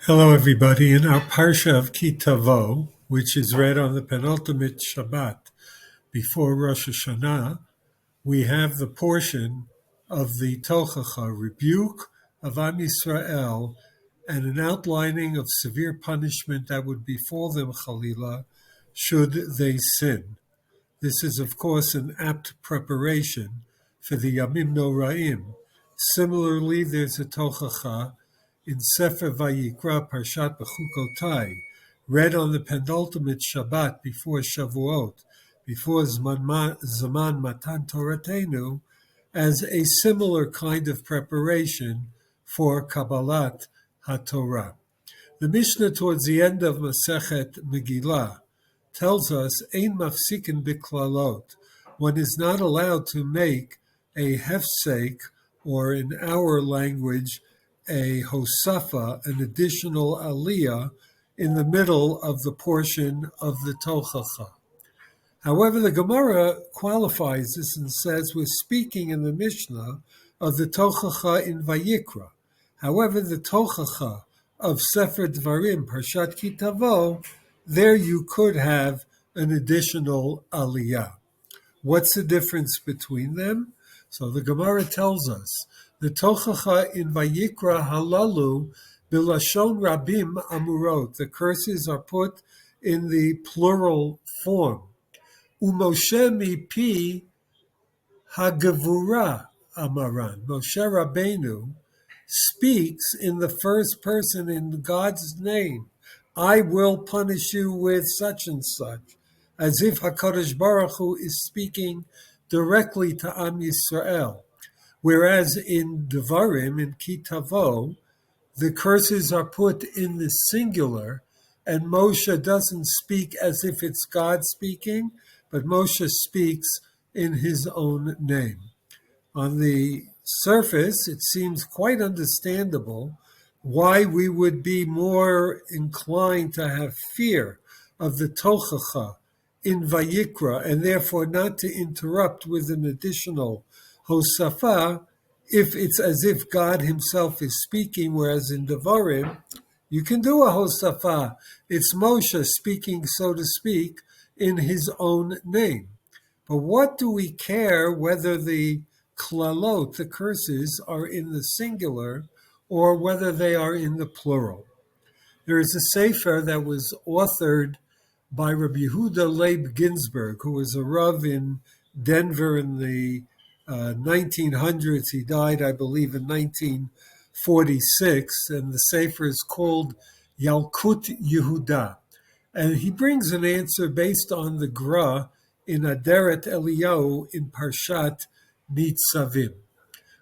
Hello, everybody. In our Parsha of Ki Tavo, which is read on the penultimate Shabbat before Rosh Hashanah, we have the portion of the Tochacha, rebuke of Am Yisrael, and an outlining of severe punishment that would befall them, Chalila, should they sin. This is, of course, an apt preparation for the Yamim Noraim. Similarly, there's a Tochacha in Sefer Vayikra, Parshat Bechukotai, read on the penultimate Shabbat before Shavuot, before Zaman Matan Toratenu, as a similar kind of preparation for Kabbalat HaTorah. The Mishnah towards the end of Masechet Megillah tells us, Ein mafsikin biklalot. One is not allowed to make a hefsek, or in our language, a hosafa, an additional aliyah, in the middle of the portion of the tochacha. However, the Gemara qualifies this and says we're speaking in the Mishnah of the tochacha in Vayikra. However, the tochacha of Sefer Dvarim, Parshat Ki Tavo, there you could have an additional aliyah. What's the difference between them? So the Gemara tells us, the tochacha in Vayikra halalu bilashon rabim amurot. The curses are put in the plural form. Umoshe mipi hagavura amaran. Moshe Rabbeinu speaks in the first person in God's name. I will punish you with such and such, as if HaKadosh Baruch Hu is speaking directly to Am Yisrael. Whereas in Devarim, in Ki Tavo, the curses are put in the singular, and Moshe doesn't speak as if it's God speaking, but Moshe speaks in his own name. On the surface, it seems quite understandable why we would be more inclined to have fear of the Tochacha in Vayikra, and therefore not to interrupt with an additional Hosafa if it's as if God himself is speaking, whereas in Devarim, you can do a Hosafa. It's Moshe speaking, so to speak, in his own name. But what do we care whether the klalot, the curses, are in the singular or whether they are in the plural? There is a sefer that was authored by Rabbi Yehuda Leib Ginsburg, who was a Rav in Denver in the 1900s. He died, I believe, in 1946, and the sefer is called Yalkut Yehuda. And he brings an answer based on the Gra in Aderet Eliyahu in Parshat Nitzavim.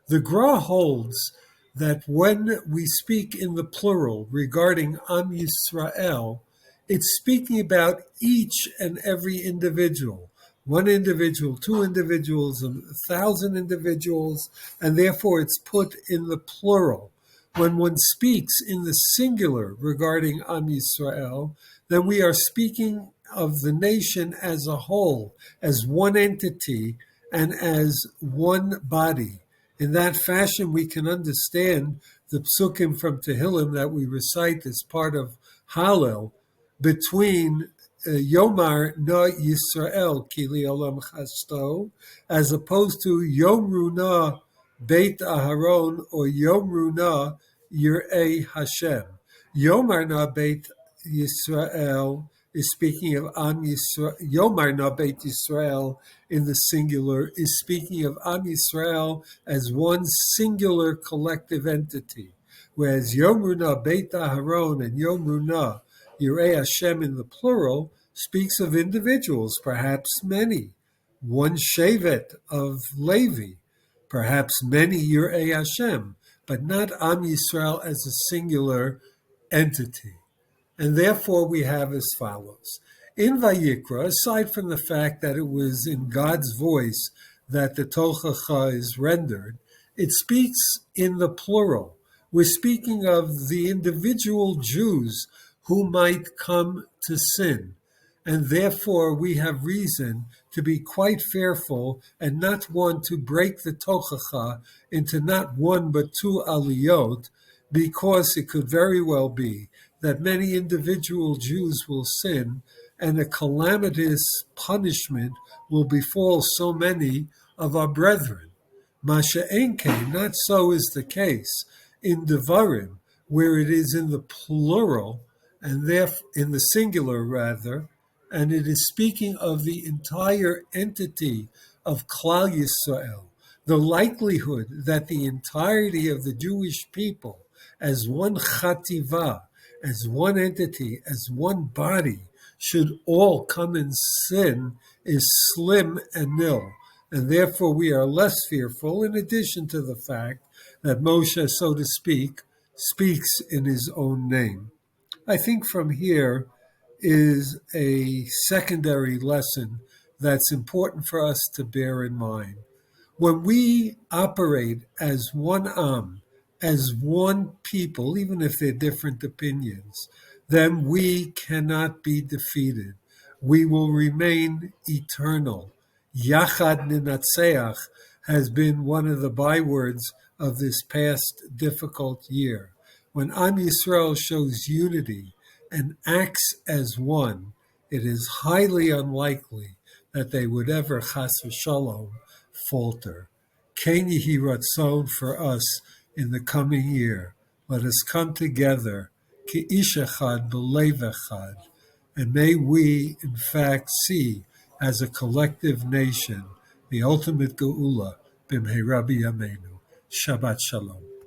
The Gra holds that when we speak in the plural regarding Am Yisrael, it's speaking about each and every individual. One individual, two individuals, 1,000 individuals, and therefore it's put in the plural. When one speaks in the singular regarding Am Yisrael, then we are speaking of the nation as a whole, as one entity, and as one body. In that fashion, we can understand the psukim from Tehillim that we recite as part of Hallel between Yomar Na Yisrael Kili Olam Chasto, as opposed to Yomru Na Beit Aharon or Yomru Na Yirei Hashem. Yomar Na Beit Yisrael is speaking of Am Yisrael. Yomar Na Beit Yisrael in the singular is speaking of Am Yisrael as one singular collective entity, whereas Yomru Na Beit Aharon and Yomru Na Yirei Hashem in the plural speaks of individuals, perhaps many, one Shevet of Levi, perhaps many Yirei Hashem, but not Am Yisrael as a singular entity. And therefore we have as follows. In Vayikra, aside from the fact that it was in God's voice that the Tochacha is rendered, it speaks in the plural. We're speaking of the individual Jews who might come to sin. And therefore we have reason to be quite fearful and not want to break the Tochacha into not one but two aliyot, because it could very well be that many individual Jews will sin and a calamitous punishment will befall so many of our brethren. Masha Enke, not so is the case in Devarim, where it is in the plural, and therefore in the singular rather, and it is speaking of the entire entity of Klal Yisrael. The likelihood that the entirety of the Jewish people, as one chativa, as one entity, as one body, should all come in sin is slim and nil. And therefore we are less fearful, in addition to the fact that Moshe, so to speak, speaks in his own name. I think from here is a secondary lesson that's important for us to bear in mind. When we operate as one as one people, even if they're different opinions, then we cannot be defeated. We will remain eternal. Yachad ninatseach has been one of the bywords of this past difficult year. When Am Yisrael shows unity and acts as one, it is highly unlikely that they would ever, chas v'shalom, falter. Ken Yehi Ratzon for us in the coming year. Let us come together, ki ish echad b'lev echad, and may we, in fact, see as a collective nation the ultimate geula b'mheira b'yameinu. Shabbat shalom.